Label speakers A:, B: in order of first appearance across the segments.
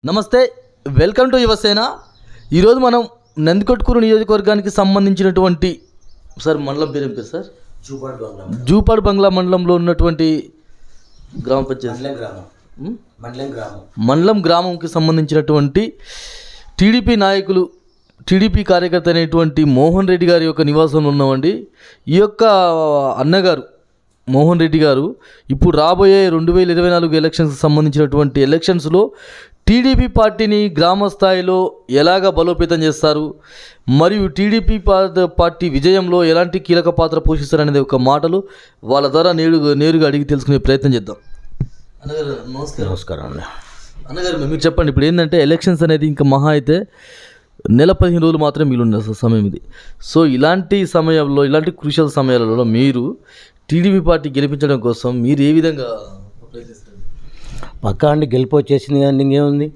A: నమస్తే, welcome to Yuvasena. ఈరోజు మనం నందికొట్కూరు నియోజకవర్గానికి సంబంధించినటువంటి మండలం పేరు ఏం పేరు సార్? జూపాడు బంగ్లా మండలంలో ఉన్నటువంటి గ్రామ పంచాయతీ మండలం గ్రామంకి సంబంధించినటువంటి టీడీపీ నాయకులు, టీడీపీ కార్యకర్త అనేటువంటి మోహన్ రెడ్డి గారి యొక్క నివాసంలో ఉన్నామండి. ఈ యొక్క అన్నగారు మోహన్ రెడ్డి గారు ఇప్పుడు రాబోయే 2024 ఎలక్షన్స్కి సంబంధించినటువంటి ఎలక్షన్స్లో టీడీపీ పార్టీని గ్రామ స్థాయిలో ఎలాగ బలోపేతం చేస్తారు, మరియు టీడీపీ పార్టీ విజయంలో ఎలాంటి కీలక పాత్ర పోషిస్తారనేది ఒక మాటలు వాళ్ళ ద్వారా నేరుగా అడిగి తెలుసుకునే ప్రయత్నం చేద్దాం. అన్నగారు నమస్కారం అండి. అన్నగారు మీరు చెప్పండి, ఇప్పుడు ఏంటంటే ఎలక్షన్స్ అనేది ఇంకా మహా అయితే నెల 15 రోజులు మాత్రమే మిగిలిన సమయం ఇది. సో ఇలాంటి సమయంలో, ఇలాంటి క్రూషియల్ సమయాలలో మీరు టీడీపీ పార్టీ గెలిపించడం కోసం మీరు ఏ విధంగా ప్రయత్నిస్తారు?
B: పక్కా అండి, గెలిపి వచ్చేసింది కానీ ఇంకేముంది,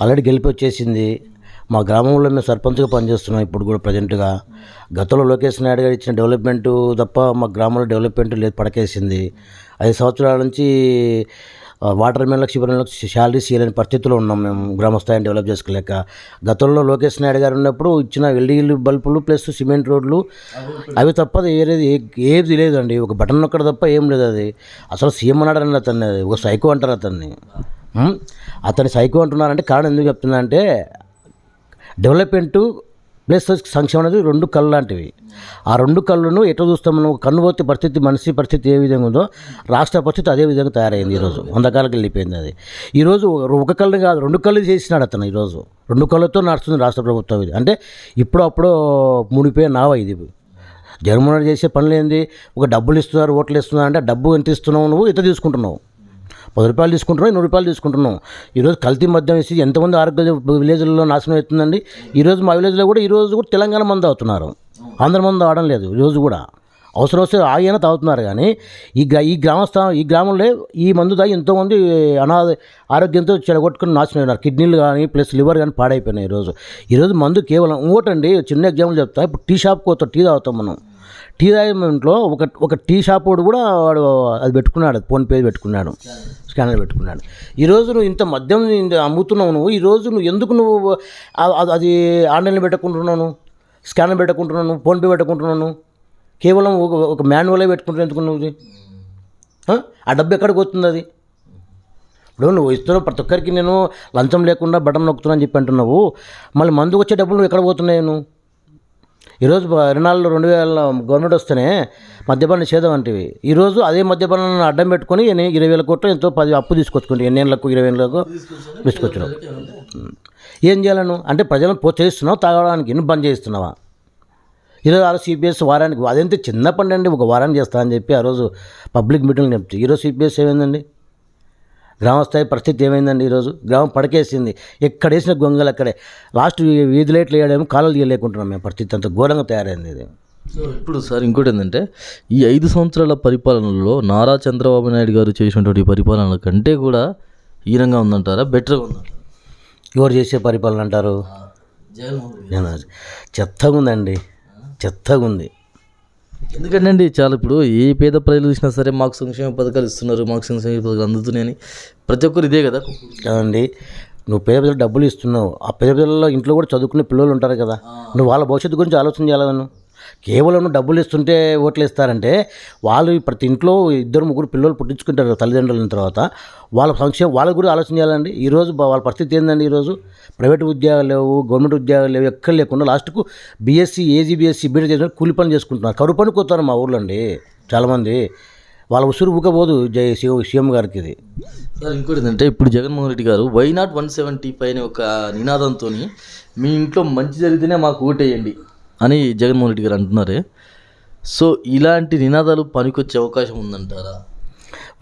B: ఆల్రెడీ గెలిపి వచ్చేసింది. మా గ్రామంలో మేము సర్పంచ్గా పనిచేస్తున్నాం ఇప్పుడు కూడా ప్రజెంట్గా. గతంలో లోకేష్ నాయుడు గారు ఇచ్చిన డెవలప్మెంటు తప్ప మా గ్రామంలో డెవలప్మెంట్ లేదు, పడకేసింది. 5 సంవత్సరాల నుంచి వాటర్ మెన్లకు, శిబిరంలకు శాలరీస్ ఇవ్వలేని పరిస్థితిలో ఉన్నాం మేము, గ్రామస్థాయిని డెవలప్ చేసుకోలేక. గతంలో లోకేష్ నాయుడు గారు ఉన్నప్పుడు ఇచ్చిన ఎల్ఈడి బల్బులు ప్లస్ సిమెంట్ రోడ్లు అవి తప్ప ఏది లేదండి. ఒక బటన్ ఒక్కడ తప్ప ఏం లేదు. అది అసలు సీఎం అన్నాడని అతన్ని ఒక సైకో అంటారు అతన్ని సైకో అంటున్నారంటే కారణం ఎందుకు చెప్తున్నా అంటే, డెవలప్మెంటు ప్లస్ సంక్షేమం అనేది 2 కళ్ళు లాంటివి. ఆ 2 కళ్ళను ఎట్లా చూస్తాం మనం? కన్ను పోతే పరిస్థితి, మనిషి పరిస్థితి ఏ విధంగా ఉందో రాష్ట్ర పరిస్థితి అదే విధంగా తయారైంది. ఈరోజు 100 కాళ్ళకి వెళ్ళిపోయింది. అది ఈరోజు ఒక కళ్ళు కాదు, 2 కళ్ళు చేసినాడు అతను. ఈరోజు 2 కళ్ళతో నడుస్తుంది రాష్ట్ర ప్రభుత్వం. ఇది అంటే అప్పుడు మునిపోయే నావ ఇది. జగన్మోహన్ రెడ్డి చేసే పనులు ఏంది? ఒక డబ్బులు ఇస్తున్నారు, ఓట్లు ఇస్తున్నారు అంటే డబ్బు ఎంత ఇస్తున్నావు నువ్వు, ఎంత తీసుకుంటున్నావు? 10 రూపాయలు తీసుకుంటున్నావు, 100 రూపాయలు తీసుకుంటున్నావు. ఈరోజు కల్తీ మద్యం వేసి ఎంతమంది ఆరోగ్య విలేజ్లలో నాశనం అవుతుందండి. ఈరోజు మా విలేజ్లో కూడా ఈరోజు కూడా తెలంగాణ మందు అవుతున్నారు, ఆంధ్ర మందు అవడం లేదు. ఈరోజు కూడా అవసరం వస్తే ఆగినా తాగుతున్నారు. కానీ ఈ గ్రామంలో ఈ మందు తాగి ఎంతోమంది ఆరోగ్యంతో చెడగొట్టుకుని నాశనం అయినారు. కిడ్నీలు కానీ ప్లస్ లివర్ కానీ పాడైపోయినాయి. ఈరోజు మందు కేవలం ఇంకోటండి, చిన్న ఎగ్జాంపుల్ చెప్తా. ఇప్పుడు టీ షాప్కి పోతాం, టీ తాగుతాం మనం. టీ తాగేంట్లో ఒక టీ షాప్ వాడు కూడా వాడు అది పెట్టుకున్నాడు, ఫోన్పే పెట్టుకున్నాడు, స్కానర్ పెట్టుకున్నాడు. ఈరోజు నువ్వు ఇంత మద్యం అమ్ముతున్నావు, ఈరోజు నువ్వు ఎందుకు అది ఆన్లైన్లో పెట్టుకుంటున్నాను, స్కానర్ పెట్టుకుంటున్నాను, ఫోన్పే పెట్టుకుంటున్నాను, కేవలం ఒక మాన్యువలే పెట్టుకుంటున్నాను ఎందుకు? నువ్వు ఆ డబ్బు ఎక్కడికి వస్తుంది? అది ఇప్పుడు నువ్వు ఇస్తున్నావు ప్రతి ఒక్కరికి, నేను లంచం లేకుండా బటన్ నొక్కుతున్నా అని చెప్పి అంటున్నావు. మళ్ళీ మందుకు వచ్చే డబ్బులు నువ్వు ఎక్కడ పోతున్నాయి? నువ్వు ఈరోజు 2000 గవర్నమెంట్ వస్తేనే మద్యపాన నిషేధం అంటివి. ఈరోజు అదే మద్యపానాన్ని అడ్డం పెట్టుకొని 20,000 కోట్లు ఎంతో 10 అప్పు తీసుకొచ్చుకుంటే 8 ఏళ్ళకు 20 ఏళ్ళకు తీసుకొచ్చినావు. ఏం చేయాలను అంటే ప్రజలను ప్రోత్సహిస్తున్నావు తాగడానికి, నువ్వు బంద్ చేస్తున్నావా? ఈరోజు సిపిఎస్ వారానికి, అదంతే చిన్న పండు అండి, ఒక వారానికి చేస్తా అని చెప్పి ఆ రోజు పబ్లిక్ మీటింగ్లు చెప్తే ఈరోజు సిపిఎస్ ఏమైందండి? గ్రామస్థాయి పరిస్థితి ఏమైందండి? ఈరోజు గ్రామం పడకేసింది. ఎక్కడ వేసిన గొంగలు అక్కడే. లాస్ట్ వీధి లైట్లు వేయడమో కాలాలు తీయలేకుంటున్నాం మేము. పరిస్థితి అంత ఘోరంగా తయారైంది ఇది.
A: సో ఇప్పుడు సార్ ఇంకోటి ఏంటంటే, ఈ 5 సంవత్సరాల పరిపాలనలో నారా చంద్రబాబు నాయుడు గారు చేసినటువంటి పరిపాలన కంటే కూడా హీనంగా ఉందంటారా, బెటర్గా ఉందంటారా?
B: ఎవరు చేసే పరిపాలన అంటారు? చెత్తగా ఉందండి, చెత్తగా ఉంది.
A: ఎందుకంటే అండి, చాలా ఇప్పుడు ఏ పేద ప్రజలు చూసినా సరే మాకు సంక్షేమ పథకాలు ఇస్తున్నారు, మాకు సంక్షేమ పథకాలు అందుతున్నాయని ప్రతి ఒక్కరు ఇదే కదా
B: కదండి. నువ్వు పేద ప్రజలు డబ్బులు ఇస్తున్నావు, ఆ పేద ప్రజల్లో ఇంట్లో కూడా చదువుకునే పిల్లలు ఉంటారు కదా, నువ్వు వాళ్ళ భవిష్యత్తు గురించి ఆలోచన చేయాలి. నువ్వు కేవలం నువ్వు డబ్బులు ఇస్తుంటే ఓట్లు ఇస్తారంటే, వాళ్ళు ప్రతి ఇంట్లో 2-3 పిల్లలు పుట్టించుకుంటారు తల్లిదండ్రుల తర్వాత, వాళ్ళ సంక్షేమం వాళ్ళకు కూడా ఆలోచన చేయాలండి. ఈరోజు వాళ్ళ పరిస్థితి ఏందండి? ఈరోజు ప్రైవేట్ ఉద్యోగాలు లేవు, గవర్నమెంట్ ఉద్యోగాలు లేవు, ఎక్కడ లేకుండా లాస్ట్కు బీఎస్సీ, ఏజీబీఎస్సీ, బీటెక్ చేసిన కూలి పని చేసుకుంటున్నారు. కరువు పనికి వస్తారు మా ఊళ్ళో అండి చాలామంది. వాళ్ళ ఉసురు ఊకపోదు సీఎం గారికి ఇది.
A: సార్ ఇంకోటి ఏంటంటే, ఇప్పుడు జగన్మోహన్ రెడ్డి గారు వై నాట్ 175 అనే ఒక నినాదంతో మీ ఇంట్లో మంచి జరిగితేనే మాకు ఓటేయండి అని జగన్మోహన్ రెడ్డి గారు అంటున్నారే. సో ఇలాంటి నినాదాలు పనికొచ్చే అవకాశం ఉందంటారా?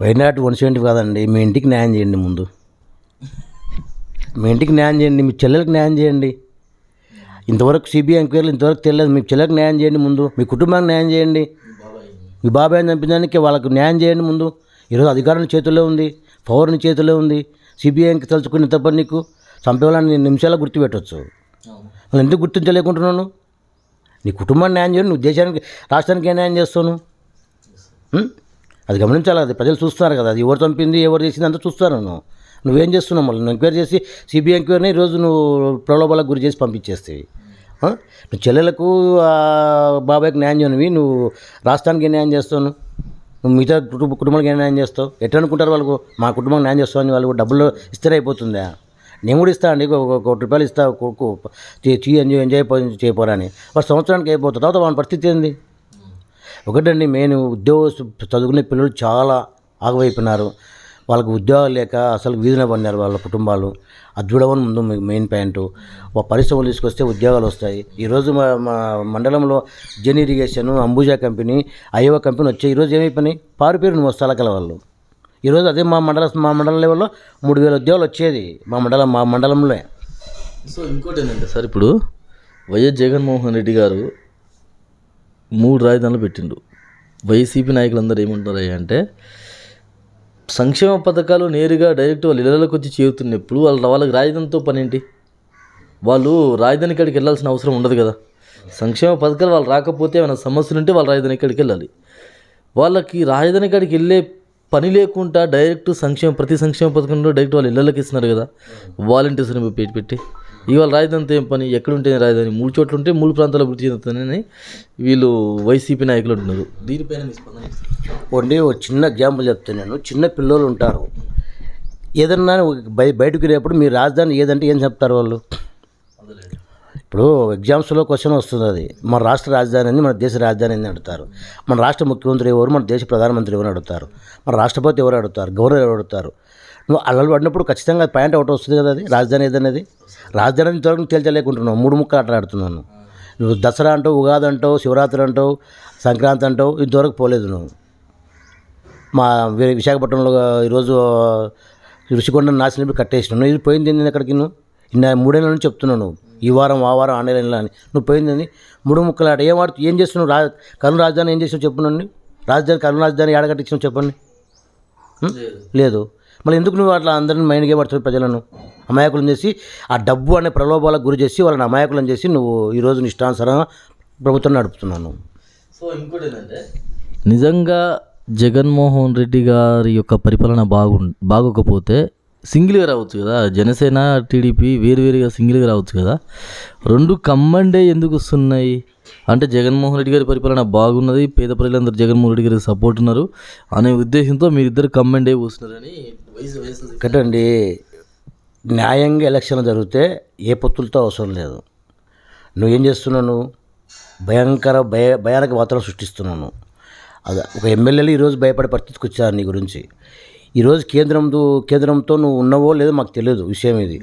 B: వై నాట్ 175 కాదండి, మీ ఇంటికి న్యాయం చేయండి. ముందు మీ ఇంటికి న్యాయం చేయండి, మీ చెల్లెలకు న్యాయం చేయండి. ఇంతవరకు సిబిఐ ఎంక్వైరీలు ఇంతవరకు తెలియదు. మీ చెల్లెలకు న్యాయం చేయండి ముందు, మీ కుటుంబానికి న్యాయం చేయండి, మీ బాబాయ్ని చంపించడానికి వాళ్ళకు న్యాయం చేయండి ముందు. ఈరోజు అధికారం చేతుల్లో ఉంది, పవర్ని చేతుల్లో ఉంది. సిబిఐకి తలుచుకుని తప్ప నీకు చంపేవాళ్ళని నిమిషాల్లో గుర్తుపెట్టవచ్చు. వాళ్ళు ఎందుకు గుర్తించలేకుంటున్నాను? నీ కుటుంబాన్ని న్యాయం చేయండి, నువ్వు దేశానికి, రాష్ట్రానికి ఏ న్యాయం చేస్తాను? అది గమనించాలి. అది ప్రజలు చూస్తున్నారు కదా, అది ఎవరు చంపింది ఎవరు చేసింది అంతా చూస్తారు. నువ్వేం చేస్తున్నావు? మళ్ళీ నువ్వు ఎంక్వైరీ చేసి సిబిఐ ఎంక్వైరీని ఈరోజు నువ్వు ప్రలోభాలకు గురి చేసి పంపించేస్తావి. నువ్వు చెల్లెలకు బాబాయ్కి న్యాయం చేయనివి, నువ్వు రాష్ట్రానికి ఏం న్యాయం చేస్తావు? నువ్వు మిగతా కుటుంబానికి ఏం న్యాయం చేస్తావు? ఎట్లా అనుకుంటారు వాళ్ళకు? మా కుటుంబానికి న్యాయం చేస్తావు అని వాళ్ళు డబ్బులు ఇస్తే అయిపోతుందా? నేను కూడా ఇస్తా అండి, ₹1 ఇస్తా, కొడుకు ఎంజాయ్ చేయపోరని. వాడు సంవత్సరానికి అయిపోతుంది. తర్వాత వాడి పరిస్థితి ఏంది? ఒకటండి, మెయిన్ చదువుకునే పిల్లలు చాలా ఆగవైపోయినారు. వాళ్ళకు ఉద్యోగాలు లేక అసలు వీధిన పడినారు వాళ్ళ కుటుంబాలు. అది చూడమని ముందు మెయిన్ పాయింట్. పరిశ్రమలు తీసుకొస్తే ఉద్యోగాలు వస్తాయి. ఈరోజు మా మండలంలో Jain irrigation, Ambuja company, Iowa company వచ్చాయి. ఈరోజు ఏమైపోయినాయి? పారిపోయారు వస్తాలకల వాళ్ళు. ఈరోజు అదే మా మండలం లెవెల్లో 3,000 ఉద్యోగాలు వచ్చేది మా మండలంలో.
A: సో ఇంకోటి ఏంటంటే సార్, ఇప్పుడు వైఎస్ జగన్మోహన్ రెడ్డి గారు 3 రాజధానులు పెట్టిండు. వైసీపీ నాయకులందరూ ఏమంటున్నారు అంటే, సంక్షేమ పథకాలు నేరుగా డైరెక్ట్ వాళ్ళ ఇళ్ళకి వచ్చి చేరుతున్నప్పుడు వాళ్ళకి రాజధానితో పని ఏంటి? వాళ్ళు రాజధాని కాడికి వెళ్ళాల్సిన అవసరం ఉండదు కదా. సంక్షేమ పథకాలు వాళ్ళు రాకపోతే ఏమైనా సమస్యలు ఉంటే వాళ్ళు రాజధాని కాడికి వెళ్ళాలి. వాళ్ళకి రాజధాని కాడికి వెళ్ళే పని లేకుండా డైరెక్ట్ ప్రతి సంక్షేమ పథకంలో డైరెక్ట్ వాళ్ళ ఇళ్ళకి ఇస్తున్నారు కదా, వాలంటీర్స్ని పెట్టి. ఇవాళ రాజధానితో ఏం పని? ఎక్కడుంటే రాజధాని 3 చోట్ల ఉంటే 3 ప్రాంతాల అభివృద్ధి చెందుతుందని వీళ్ళు వైసీపీ నాయకులు అంటున్నారు. దీనిపైన మీ స్పందన?
B: ఓ చిన్న ఎగ్జాంపుల్ చెప్తాను నేను. చిన్న పిల్లలు ఉంటారు, ఏదన్నా బయటకు రేపుడు మీ రాజధాని ఏదంటే ఏం చెప్తారు వాళ్ళు? ఇప్పుడు ఎగ్జామ్స్లో క్వశ్చన్ వస్తుంది, అది మన రాష్ట్ర రాజధాని ఏంది, మన దేశ రాజధాని ఏంది అడుగుతారు. మన రాష్ట్ర ముఖ్యమంత్రి ఎవరు, మన దేశ ప్రధానమంత్రి ఎవరు అడుగుతారు, మన రాష్ట్రపతి ఎవరు అడుగుతారు, గవర్నర్ ఎవరు అడుగుతారు. నువ్వు అల్లలు పడినప్పుడు ఖచ్చితంగా పాయింట్ అవుట్ వస్తుంది కదా, అది రాజధాని ఏదనేది. రాజధాని ఇంతవరకు తేల్చలేకుంటున్నావు, 3 ముక్కలు ఆటలాడుతున్నాను. నువ్వు దసరా అంటావు, ఉగాది అంటావు, శివరాత్రి అంటావు, సంక్రాంతి అంటావు, ఇంతవరకు పోలేదు నువ్వు. మా విశాఖపట్నంలో ఈరోజు ఋషికొండ నాశనం కట్టేసినావు. ఇది పోయింది ఏంది అక్కడికి? నువ్వు 3 ఏళ్ళ నుంచి చెప్తున్నావు, ఈ వారం ఆ వారం 6 నెలల అని. నువ్వు పోయింది 3 ముక్కలు ఆట. ఏం చేస్తున్నావు? కర్నూలు రాజధాని ఏం చేసినావు చెప్పండి. కర్నూలు రాజధాని ఏడగట్టించినావు చెప్పండి. లేదు. మళ్ళీ ఎందుకు నువ్వు అట్లా అందరిని మైండ్గా పడుతుంది? ప్రజలను అమాయకులను చేసి, ఆ డబ్బు అనే ప్రలోభాలకు గురి చేసి వాళ్ళని అమాయకులను చేసి నువ్వు ఈరోజు ఇష్టానుసారంగా ప్రభుత్వం నడుపుతున్నాను.
A: సో ఇంకోటి ఏంటంటే, నిజంగా జగన్మోహన్ రెడ్డి గారి యొక్క పరిపాలన బాగోకపోతే సింగిల్గా రావచ్చు కదా. జనసేన టీడీపీ వేరువేరుగా సింగిల్గా రావచ్చు కదా. 2 కమ్మండే ఎందుకు వస్తున్నాయి అంటే, జగన్మోహన్ రెడ్డి గారి పరిపాలన బాగున్నది, పేద ప్రజలందరూ జగన్మోహన్ రెడ్డి గారికి సపోర్ట్ ఉన్నారు అనే ఉద్దేశంతో మీరిద్దరు కమ్మండే వస్తున్నారని
B: కట్టండి. న్యాయంగా ఎలక్షన్లు జరిగితే ఏ పొత్తులతో అవసరం లేదు. నువ్వేం చేస్తున్నావు? భయానక వాతావరణం సృష్టిస్తున్నాను. అది ఒక ఎమ్మెల్యేలు ఈరోజు భయపడే పరిస్థితికి వచ్చారు నీ గురించి. ఈరోజు కేంద్రంతో నువ్వు ఉన్నావో లేదో మాకు తెలియదు విషయం ఇది.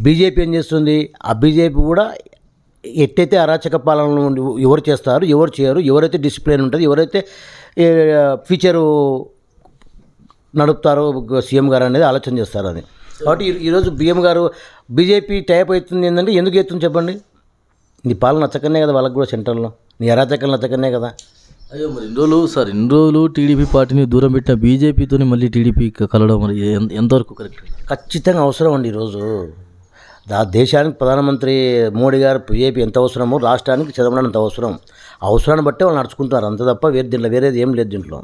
B: బీజేపీ ఏం చేస్తుంది? ఆ బీజేపీ కూడా ఎట్టయితే అరాచక పాలనలో ఎవరు చేస్తారు, ఎవరు చేయరు, ఎవరైతే డిసిప్లిన్ ఉంటుంది, ఎవరైతే ఫ్యూచరు నడుపుతారో సీఎం గారు అనేది ఆలోచన చేస్తారు. అది కాబట్టి ఈరోజు బీజేపీ టైప్ అవుతుంది ఏంటంటే, ఎందుకు అవుతుంది చెప్పండి? నీ పాలన నచ్చకనే కదా వాళ్ళకి కూడా, సెంట్రల్లో నీ అరాచకాలు నచ్చకనే కదా.
A: అయ్యో మరి ఇన్ని రోజులు టీడీపీ పార్టీని దూరం పెట్టిన బీజేపీతో మళ్ళీ టీడీపీ కలవడం మరి ఎంతవరకు కరెక్ట్?
B: ఖచ్చితంగా అవసరం అండి. ఈరోజు దేశానికి ప్రధానమంత్రి మోడీ గారు బీజేపీ ఎంత అవసరమో రాష్ట్రానికి చంద్రబాబు అంత అవసరం. అవసరాన్ని బట్టే వాళ్ళు నడుచుకుంటారు అంత తప్ప వేరేది ఏం లేదు దీంట్లో.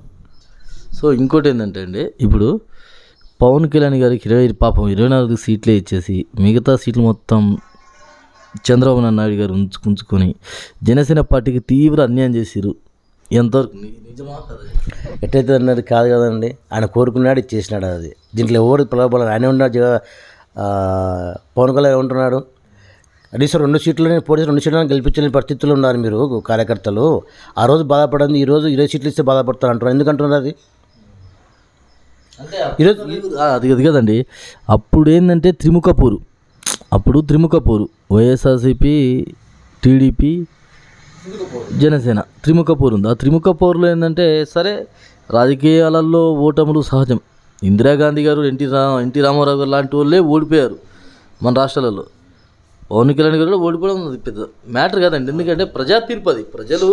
A: సో ఇంకోటి ఏంటంటే అండి, ఇప్పుడు పవన్ కళ్యాణ్ గారికి 24 సీట్లే ఇచ్చేసి మిగతా సీట్లు మొత్తం చంద్రబాబు నాయుడు గారు ఉంచుకొని జనసేన పార్టీకి తీవ్ర అన్యాయం చేసిరు. ఎంతవరకు నిజమా కదా?
B: ఎట్టయితే అన్నది కాదు కదండి. ఆయన కోరుకున్నాడు, ఇచ్చేసినాడు. అది దీంట్లో ఎవరు ప్రలోభాలు? ఆయన ఉన్నాడు, పవన్ కళ్యాణ్ ఉంటున్నాడు. కనీసం 2 సీట్లని పోటీ 2 సీట్లను గెలిపించలేని పరిస్థితుల్లో ఉన్నారు మీరు కార్యకర్తలు. ఆ రోజు బాధపడింది, ఈరోజు 20 సీట్లు ఇస్తే బాధపడతారు అంటున్నారు. ఎందుకంటున్నారు అది? ఈరోజు
A: అది కదండి. అప్పుడు ఏంటంటే త్రిముఖపూరు వైఎస్ఆర్సీపీ, టీడీపీ, జనసేన త్రిముఖపూర్ ఉంది. ఆ త్రిముఖపూర్లో ఏంటంటే, సరే రాజకీయాలలో ఓటములు సహజం. ఇందిరాగాంధీ గారు, ఎన్టీ రామారావు గారు లాంటి వాళ్ళే ఓడిపోయారు మన రాష్ట్రాలలో. పవన్ కళ్యాణ్ గారు ఓడిపోవడం పెద్ద మ్యాటర్ కాదండి. ఎందుకంటే ప్రజా తీర్పు అది. ప్రజలు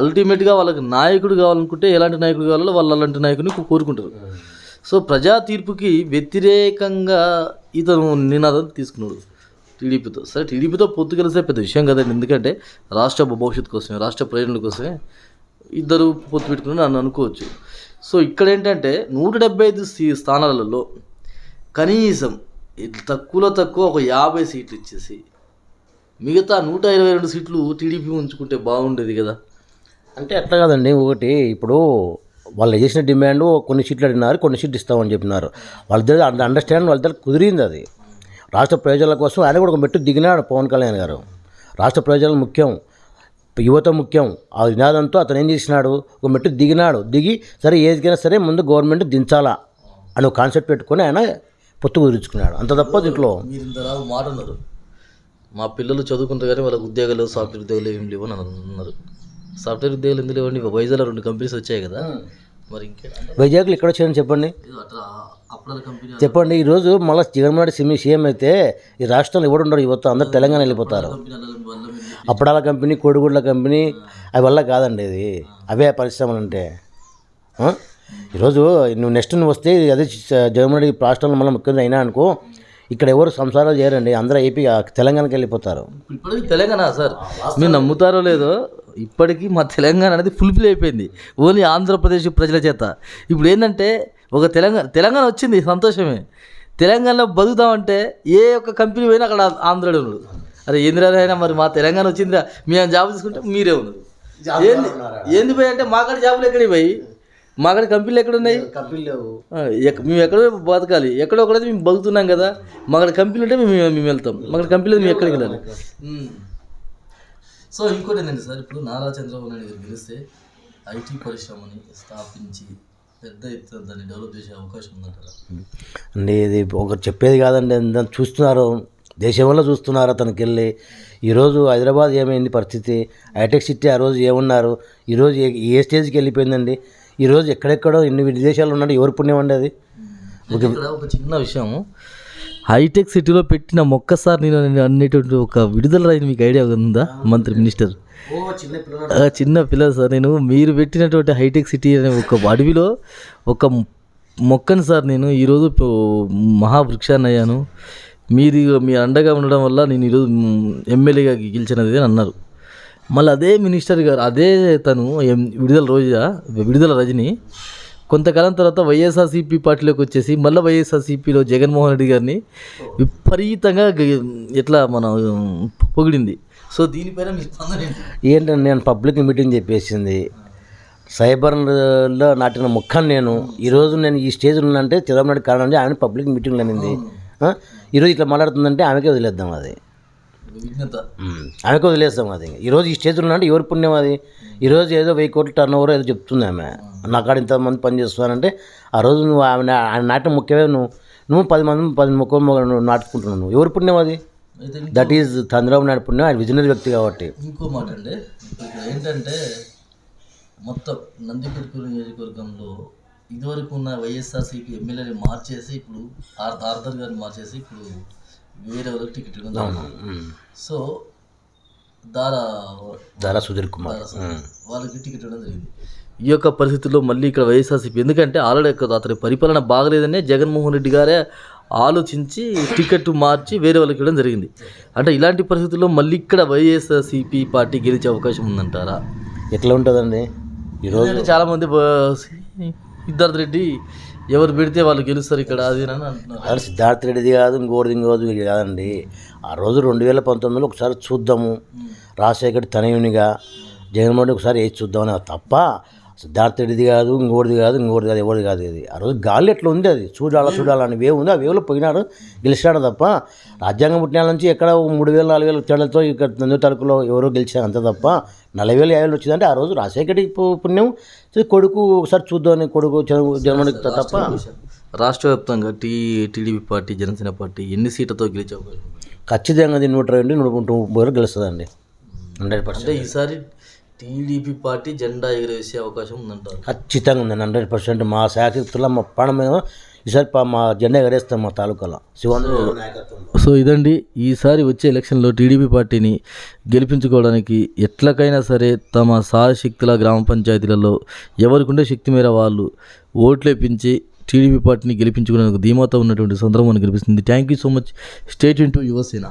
A: అల్టిమేట్గా వాళ్ళకి నాయకుడు కావాలనుకుంటే ఎలాంటి నాయకుడు కావాలో వాళ్ళు అలాంటి నాయకుడిని కోరుకుంటారు. సో ప్రజా తీర్పుకి వ్యతిరేకంగా ఇతను నినాదం తీసుకున్నాడు టీడీపీతో. సరే టీడీపీతో పొత్తు కలిసే పెద్ద విషయం కదండి. ఎందుకంటే రాష్ట్ర భవిష్యత్తు కోసమే, రాష్ట్ర ప్రయోజనాల కోసమే ఇద్దరు పొత్తు పెట్టుకుని నన్ను అనుకోవచ్చు. సో ఇక్కడ ఏంటంటే 175 స్థానాలలో కనీసం తక్కువలో తక్కువ ఒక 50 సీట్లు ఇచ్చేసి మిగతా 122 సీట్లు టీడీపీ ఉంచుకుంటే బాగుండేది కదా.
B: అంటే అట్లా కాదండి. ఒకటి ఇప్పుడు వాళ్ళు చేసిన డిమాండ్ కొన్ని సీట్లు అడిగినారు, కొన్ని సీట్లు ఇస్తామని చెప్పినారు. వాళ్ళిద్దరు అండర్స్టాండ్ వాళ్ళిద్దరు కుదిరింది. అది రాష్ట్ర ప్రయోజనాల కోసం ఆయన కూడా ఒక మెట్టు దిగినాడు పవన్ కళ్యాణ్ గారు. రాష్ట్ర ప్రయోజనాలు ముఖ్యం, యువత ముఖ్యం. ఆ నినాదంతో అతను ఏం చేసినాడు, ఒక మెట్టు దిగి సరే ఏదికైనా సరే ముందు గవర్నమెంట్ దించాలా అని ఒక కాన్సెప్ట్ పెట్టుకొని ఆయన పొత్తు కుదుర్చుకున్నాడు. అంత తప్ప దీంట్లో
A: మీరు ఇంతలా మాట అన్నారు, మా పిల్లలు చదువుకుంటారు కానీ వాళ్ళకి ఉద్యోగాలు సాఫ్ట్వేర్ ఉద్యోగాలు ఏం లేవు అని అన్నారు. సాఫ్ట్వేర్ ఉద్యోగాలు ఎందుకు లేవండి? వైజాగ్లో 2 కంపెనీస్ వచ్చాయి కదా, మరి ఇంకే
B: వైజాగ్లో ఎక్కడ వచ్చాయని చెప్పండి.
A: అట్లా అప్పుల కంపెనీ
B: చెప్పండి. ఈరోజు మళ్ళీ జగన్మోహన్ రెడ్డి సీఎం అయితే ఈ రాష్ట్రంలో ఎవరు ఉండరు, యువత అందరు తెలంగాణ వెళ్ళిపోతారు. అప్పడాల కంపెనీ, కోడిగుడ్ల కంపెనీ అవి వల్ల కాదండి. ఇది అవే పరిశ్రమలు అంటే. ఈరోజు నువ్వు వస్తే అదే జగన్మోహన్ రెడ్డి రాష్ట్రంలో మళ్ళీ ముఖ్యమంత్రి అయినా అనుకో, ఇక్కడ ఎవరు సంసారాలు చేయరండి, అందరూ ఏపీ తెలంగాణకి వెళ్ళిపోతారు.
A: ఇప్పటికీ తెలంగాణ సార్, మీరు నమ్ముతారో లేదో, ఇప్పటికీ మా తెలంగాణ అనేది ఫుల్ఫిల్ అయిపోయింది ఓన్లీ ఆంధ్రప్రదేశ్ ప్రజల చేత. ఇప్పుడు ఏంటంటే ఒక తెలంగాణ వచ్చింది, సంతోషమే. తెలంగాణలో బతుకుతామంటే ఏ ఒక్క కంపెనీ పోయినా అక్కడ ఆంధ్రుడు ఉన్నాడు. అరే ఏంద్రైనా మరి మా తెలంగాణ వచ్చిందిరా, మేము జాబ్ తీసుకుంటే మీరే ఉన్నారు. ఏంది పోయి అంటే మాకాడ జాబులు ఎక్కడికి పోయి, మాకాడ కంపెనీలు ఎక్కడ ఉన్నాయి? మేము ఎక్కడో బతకాలి, ఎక్కడో ఒకడైతే మేము బతుకుతున్నాం కదా. మాకాడ కంపెనీలు ఉంటే మేము వెళ్తాం, మాకాడ కంపెనీలు మేము ఎక్కడికి వెళ్ళాలి. సో ఇంకోటి ఏంటంటే సార్, ఇప్పుడు నారా చంద్రబాబు నాయుడు గారు గెలిస్తే ఐటీ పరిశ్రమని స్థాపించి పెద్ద ఎత్తున దాన్ని డెవలప్ చేసే అవకాశం ఉందంటారా?
B: అండి ఇది ఒకరు చెప్పేది కాదండి, చూస్తున్నారు, దేశంలో చూస్తున్నారు. అతనికి వెళ్ళి ఈరోజు హైదరాబాద్ ఏమైంది పరిస్థితి, హైటెక్ సిటీ ఆ రోజు ఏమన్నారు, ఈరోజు ఏ స్టేజ్కి వెళ్ళిపోయిందండి. ఈరోజు ఎక్కడెక్కడో ఎన్ని విదేశాలు ఉన్నాడు, ఎవరు పుణ్యం అండి అది.
A: ఒక చిన్న విషయం, హైటెక్ సిటీలో పెట్టిన మొక్కసారి నేను అనేటువంటి ఒక విడుదల రైతు మీకు ఐడియా ఉందా? మంత్రి మినిస్టర్ చిన్న పిల్లలు సార్, నేను మీరు పెట్టినటువంటి హైటెక్ సిటీ అనే ఒక అడవిలో ఒక మొక్కను సార్ నేను ఈరోజు మహావృక్షాన్ని అయ్యాను. మీ అండగా ఉండడం వల్ల నేను ఈరోజు ఎమ్మెల్యేగా గెలిచినది అని అన్నారు. మళ్ళీ అదే మినిస్టర్ గారు, అదే తను విడుదల రజని కొంతకాలం తర్వాత వైఎస్ఆర్సీపీ పార్టీలోకి వచ్చేసి మళ్ళీ వైఎస్ఆర్సీపీలో జగన్మోహన్ రెడ్డి గారిని విపరీతంగా ఎట్లా మనం పొగిడింది. సో దీనిపైన మీ స్పందన
B: ఏంటంటే, నేను పబ్లిక్ మీటింగ్ చెప్పేసింది, సైబర్లో నాటిన ముఖాన్ని నేను ఈరోజు నేను ఈ స్టేజ్లో ఉన్నంటే చంద్రబాబు నాయుడు కారణం. ఆయన పబ్లిక్ మీటింగ్లో అనింది, ఈరోజు ఇట్లా మాట్లాడుతుందంటే ఆమెకే వదిలేద్దాం, అది ఆమెకే వదిలేస్తాం. అది ఈరోజు ఈ స్టేజ్లో అంటే ఎవరు పుణ్యం అది. ఈరోజు ఏదో 1000 కోట్ల టర్న్ ఓవర్ ఏదో చెప్తుంది ఆమె, నా కాడ ఇంతమంది పని చేస్తున్నానంటే ఆ రోజు నువ్వు ఆయన నాటిన ముఖ్యమే, నువ్వు 10 మొక్కలు నాటుకుంటున్నావు, నువ్వు ఎవరు పుణ్యం అది. దట్ ఈజ్ చంద్రబాబు నాయుడు పుణ్యం, ఆయన విజనరీ వ్యక్తి కాబట్టి.
A: ఇంకో మాట అండి, ఇప్పుడు ఏంటంటే మొత్తం నందికొట్కూరు నియోజకవర్గంలో ఇదివరకు ఉన్న వైఎస్ఆర్సీపీ ఎమ్మెల్యేని మార్చేసి ఇప్పుడు ఆర్థర్ గారిని మార్చేసి ఇప్పుడు వేరే వాళ్ళకి టికెట్ ఇవ్వడం. సో
B: దారా సుధీర్ కుమార్
A: వాళ్ళకి టికెట్ ఇవ్వడం జరిగింది. ఈ యొక్క పరిస్థితుల్లో మళ్ళీ ఇక్కడ వైఎస్ఆర్సీపీ, ఎందుకంటే ఆల్రెడీ అతని పరిపాలన బాగలేదనే జగన్మోహన్ రెడ్డి గారే ఆలోచించి టికెట్ మార్చి వేరే వాళ్ళకి ఇవ్వడం జరిగింది. అంటే ఇలాంటి పరిస్థితుల్లో మళ్ళీ ఇక్కడ వైఎస్ఆర్సీపీ పార్టీ గెలిచే అవకాశం ఉందంటారా?
B: ఎట్లా ఉంటుందండి? ఈరోజు
A: చాలామంది సిద్ధార్థ రెడ్డి ఎవరు పెడితే వాళ్ళు గెలుస్తారు ఇక్కడ అది అని అంటున్నారు.
B: సిద్ధార్థ రెడ్డిది కాదు, ఇంకోటిది కాదండి. ఆ రోజు 2019లో ఒకసారి చూద్దాము, రాజశేఖర్ తనయునిగా జగన్మోహన్ రెడ్డి ఒకసారి వేసి చూద్దామని తప్ప సిద్ధార్థ రెడ్డిది కాదు, ఇంకోటిది కాదు, ఎవరిది కాదు. ఇది ఆ రోజు గాలి ఎట్లా ఉంది, అది చూడాలని వేవ్ ఉంది, ఆ వేవ్లో పోయినాడు, గెలిచినాడు తప్ప రాజ్యాంగం పుట్టిన నుంచి ఎక్కడ 3000 4000 తేడాలతో ఇక్కడ నందు తరకులో ఎవరో గెలిచారు అంతే తప్ప 40,000 50,000 వచ్చిందంటే ఆ రోజు రాజశేఖర్ పుణ్యం. కొడుకు ఒకసారి చూద్దామని కొడుకు జగన్మోహన్ రెడ్డి తప్ప.
A: రాష్ట్ర వ్యాప్తంగా టీడీపీ పార్టీ, జనసేన పార్టీ ఎన్ని సీట్లతో గెలిచే అవకాశం?
B: ఖచ్చితంగా 120 130 గెలుస్తుందండి, 100%.
A: ఈసారి టీడీపీ పార్టీ జెండా ఎగరేసే అవకాశం ఉందంటారు?
B: ఖచ్చితంగా ఉందండి, 100%. మా శాఖలో మా ప్రాణం మీద ఈసారి మా జెండా ఎగరేస్తాం మా తాలూకాలో శివాంధ్ర నాయకత్వంలో.
A: సో ఇదండి, ఈసారి వచ్చే ఎలక్షన్లో టీడీపీ పార్టీని గెలిపించుకోవడానికి ఎట్లకైనా సరే తమ సాయశక్తుల గ్రామ పంచాయతీలలో ఎవరికి ఉండే శక్తి మేర వాళ్ళు ఓట్లేపించి టీడీపీ పార్టీని గెలిపించుకోవడానికి ధీమాతో ఉన్నటువంటి సందర్భాన్ని గెలిపిస్తుంది. Thank you so much. Stay tune to Yuvasena.